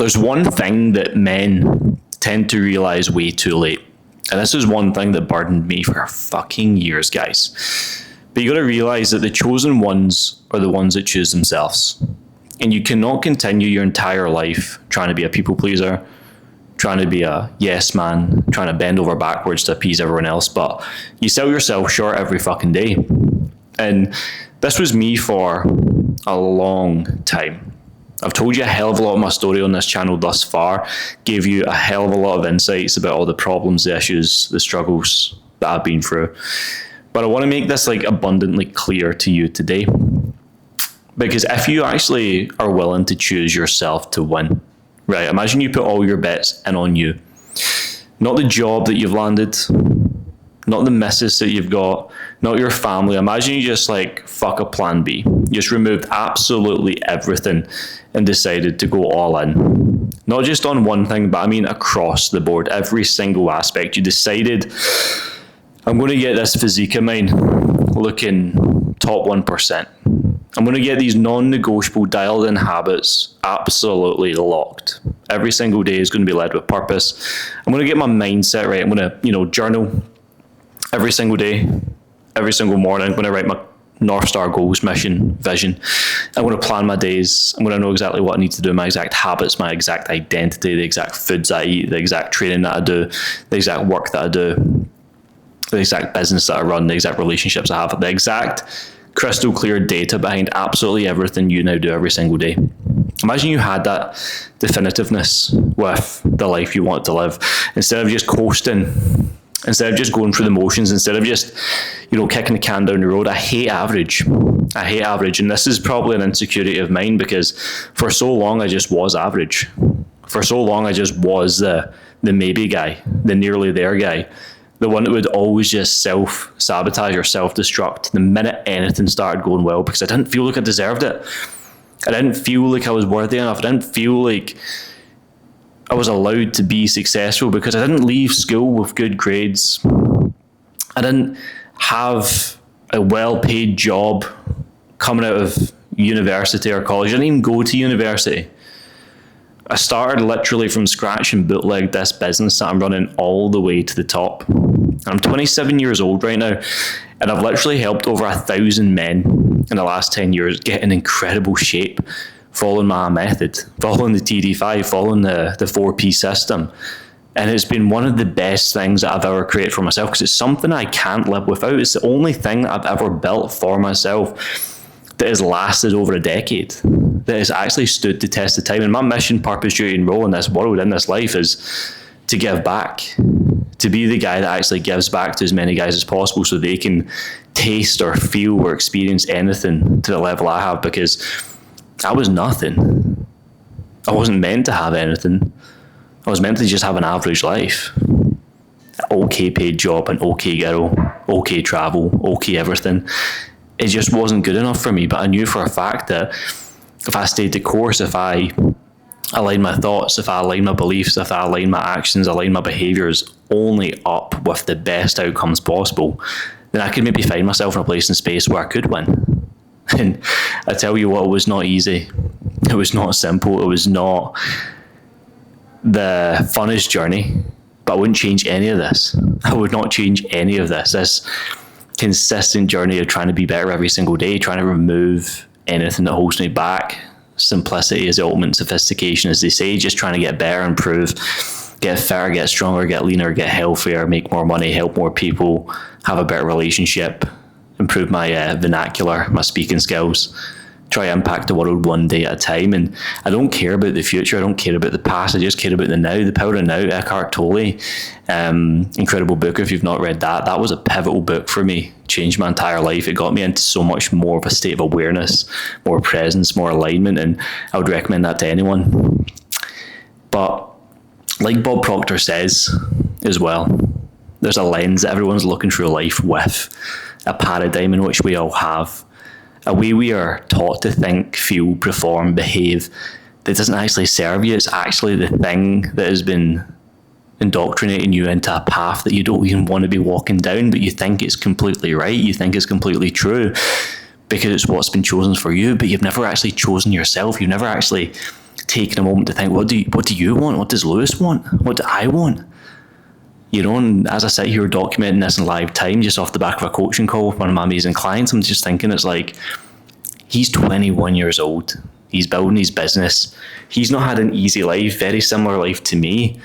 there's one thing that men tend to realize way too late. And this is one thing that burdened me for fucking years, guys. But you got to realize that the chosen ones are the ones that choose themselves. And you cannot continue your entire life trying to be a people pleaser, trying to be a yes man, trying to bend over backwards to appease everyone else, but you sell yourself short every fucking day. And this was me for a long time. I've told you a hell of a lot of my story on this channel thus far, gave you a hell of a lot of insights about all the problems, the issues, the struggles that I've been through. But I want to make this like abundantly clear to you today. Because if you actually are willing to choose yourself to win, right? Imagine you put all your bets in on you. Not the job that you've landed, not the missus that you've got, not your family. Imagine you just like fuck a plan B. You just removed absolutely everything and decided to go all in. Not just on one thing, but I mean across the board, every single aspect. You decided, I'm going to get this physique of mine looking top 1%. I'm going to get these non-negotiable dialed in habits absolutely locked. Every single day is going to be led with purpose. I'm going to get my mindset right. I'm going to, journal every single day, every single morning. I'm going to write my North Star goals, mission, vision. I'm going to plan my days. I'm going to know exactly what I need to do, my exact habits, my exact identity, the exact foods I eat, the exact training that I do, the exact work that I do, the exact business that I run, the exact relationships I have, the exact crystal clear data behind absolutely everything you now do every single day. Imagine you had that definitiveness with the life you want to live, instead of just coasting, instead of just going through the motions, instead of just, kicking the can down the road. I hate average. And this is probably an insecurity of mine because for so long I just was average. For so long I just was the maybe guy, the nearly there guy. The one that would always just self-sabotage or self-destruct the minute anything started going well because I didn't feel like I deserved it. I didn't feel like I was worthy enough. I didn't feel like I was allowed to be successful because I didn't leave school with good grades. I didn't have a well-paid job coming out of university or college. I didn't even go to university. I started literally from scratch and bootlegged this business that I'm running all the way to the top. I'm 27 years old right now, and I've literally helped over 1,000 men in the last 10 years get in incredible shape, following my method, following the TD5, following the 4P system. And it's been one of the best things that I've ever created for myself because it's something I can't live without. It's the only thing that I've ever built for myself that has lasted over a decade, that has actually stood the test of time. And my mission, purpose, duty, and role in this world, in this life, is to give back, to be the guy that actually gives back to as many guys as possible so they can taste or feel or experience anything to the level I have, because I was nothing. I wasn't meant to have anything. I was meant to just have an average life. Okay paid job, an okay girl, okay travel, okay everything. It just wasn't good enough for me, but I knew for a fact that if I stayed the course, if I aligned my thoughts, if I aligned my beliefs, if I aligned my actions, aligned my behaviours only up with the best outcomes possible, then I could maybe find myself in a place and space where I could win. And I tell you what, it was not easy. It was not simple. It was not the funnest journey, but I wouldn't change any of this. I would not change any of this. This consistent journey of trying to be better every single day, trying to remove anything that holds me back. Simplicity is the ultimate sophistication, as they say, just trying to get better, improve, get fitter, get stronger, get leaner, get healthier, make more money, help more people, have a better relationship, improve my vernacular, my speaking skills, try to impact the world one day at a time. And I don't care about the future. I don't care about the past. I just care about the now, the power of now. Eckhart Tolle, incredible book. If you've not read that, that was a pivotal book for me. Changed my entire life. It got me into so much more of a state of awareness, more presence, more alignment. And I would recommend that to anyone. But like Bob Proctor says as well, there's a lens that everyone's looking through life with, a paradigm in which we all have, a way we are taught to think, feel, perform, behave that doesn't actually serve you. It's actually the thing that has been indoctrinating you into a path that you don't even want to be walking down, but you think it's completely right, you think it's completely true because it's what's been chosen for you, but you've never actually chosen yourself. You've never actually taking a moment to think, what do you want? What does Lewis want? What do I want? You know, and as I sit here documenting this in live time, just off the back of a coaching call with one of my amazing clients, I'm just thinking, it's like, he's 21 years old. He's building his business. He's not had an easy life, very similar life to me.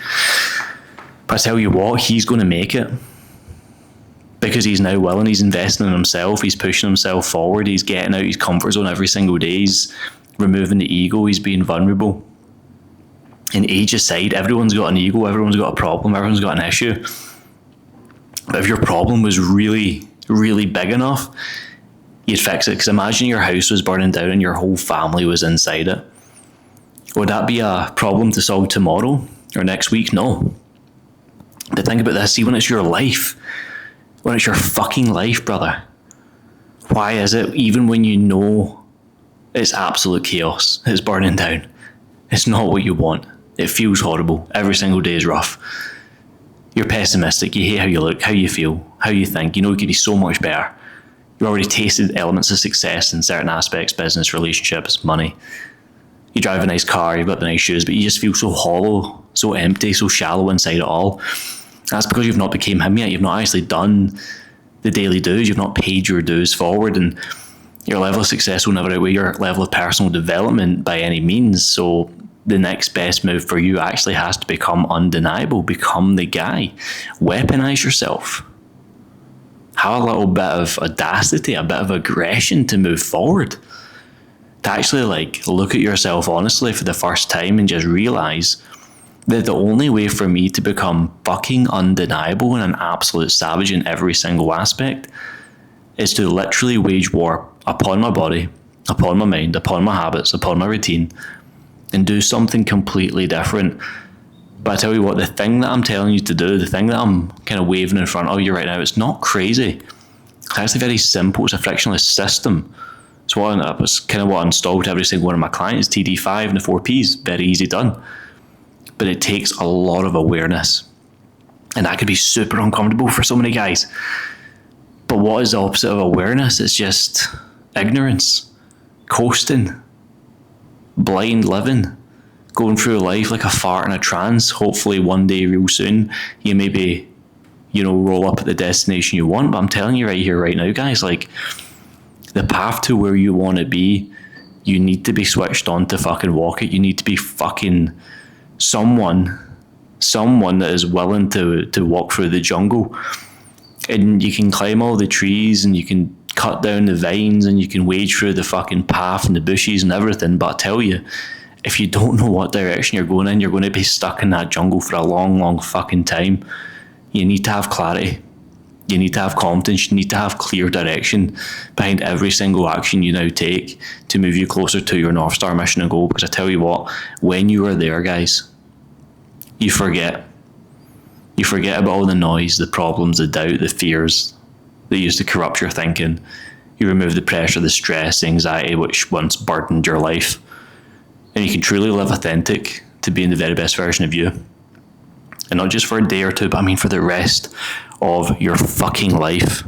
But I tell you what, he's going to make it. Because he's now willing, he's investing in himself, he's pushing himself forward, he's getting out his comfort zone every single day, he's removing the ego, he's being vulnerable. And age aside, everyone's got an ego, everyone's got a problem, everyone's got an issue. But if your problem was really, really big enough, you'd fix it. Because imagine your house was burning down and your whole family was inside it. Would that be a problem to solve tomorrow or next week? No. But think about this, see, when it's your life, when it's your fucking life, brother, why is it, even when you know it's absolute chaos, it's burning down, it's not what you want, it feels horrible, every single day is rough, you're pessimistic, you hate how you look, how you feel, how you think, you know it could be so much better, you've already tasted elements of success in certain aspects, business, relationships, money, you drive a nice car, you've got the nice shoes, but you just feel so hollow, so empty, so shallow inside it all. That's because you've not become him yet. You've not actually done the daily dues. You've not paid your dues forward, and your level of success will never outweigh your level of personal development by any means. So the next best move for you actually has to become undeniable. Become the guy. Weaponize yourself. Have a little bit of audacity, a bit of aggression to move forward. To actually look at yourself honestly for the first time and just realize that the only way for me to become fucking undeniable and an absolute savage in every single aspect is to literally wage war upon my body, upon my mind, upon my habits, upon my routine, and do something completely different. But I tell you what, the thing that I'm telling you to do, the thing that I'm kind of waving in front of you right now, it's not crazy. It's actually very simple. It's a frictionless system. It's kind of what I installed to every single one of my clients, TD5 and the 4 Ps, very easy done. But it takes a lot of awareness. And that could be super uncomfortable for so many guys. But what is the opposite of awareness? It's just ignorance, coasting, blind living, going through life like a fart in a trance. Hopefully one day real soon, you maybe, roll up at the destination you want. But I'm telling you right here, right now, guys, the path to where you want to be, you need to be switched on to fucking walk it. You need to be fucking someone that is willing to walk through the jungle, and you can climb all the trees and you can cut down the vines and you can wade through the fucking path and the bushes and everything, but I tell you, if you don't know what direction you're going in, you're going to be stuck in that jungle for a long, long fucking time. You need to have clarity, you need to have confidence, you need to have clear direction behind every single action you now take to move you closer to your North Star mission and goal. Because I tell you what, when you are there, guys, you forget about all the noise, the problems, the doubt, the fears that used to corrupt your thinking. You remove the pressure, the stress, the anxiety which once burdened your life, and you can truly live authentic to being the very best version of you. And not just for a day or two, but I mean for the rest of your fucking life.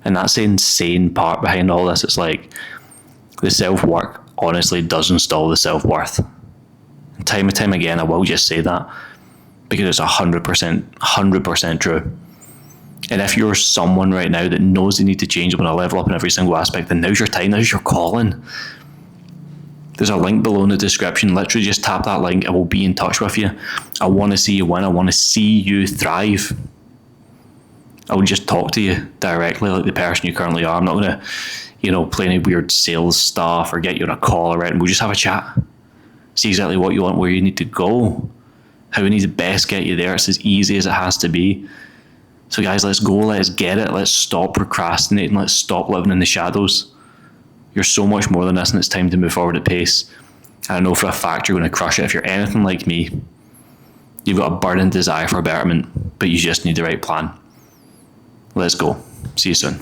And that's the insane part behind all this. It's like the self-work honestly does install the self-worth. And time and time again, I will just say that because it's 100% true. And if you're someone right now that knows they need to change, want to level up in every single aspect, then now's your time, now's your calling. There's a link below in the description. Literally just tap that link. I will be in touch with you. I want to see you win. I want to see you thrive. I will just talk to you directly like the person you currently are. I'm not going to, play any weird sales stuff or get you on a call or anything. We'll just have a chat. See exactly what you want, where you need to go, how we need to best get you there. It's as easy as it has to be. So guys, let's go. Let's get it. Let's stop procrastinating. Let's stop living in the shadows. You're so much more than this, and it's time to move forward at pace. And I know for a fact you're going to crush it. If you're anything like me, you've got a burning desire for betterment, but you just need the right plan. Let's go. See you soon.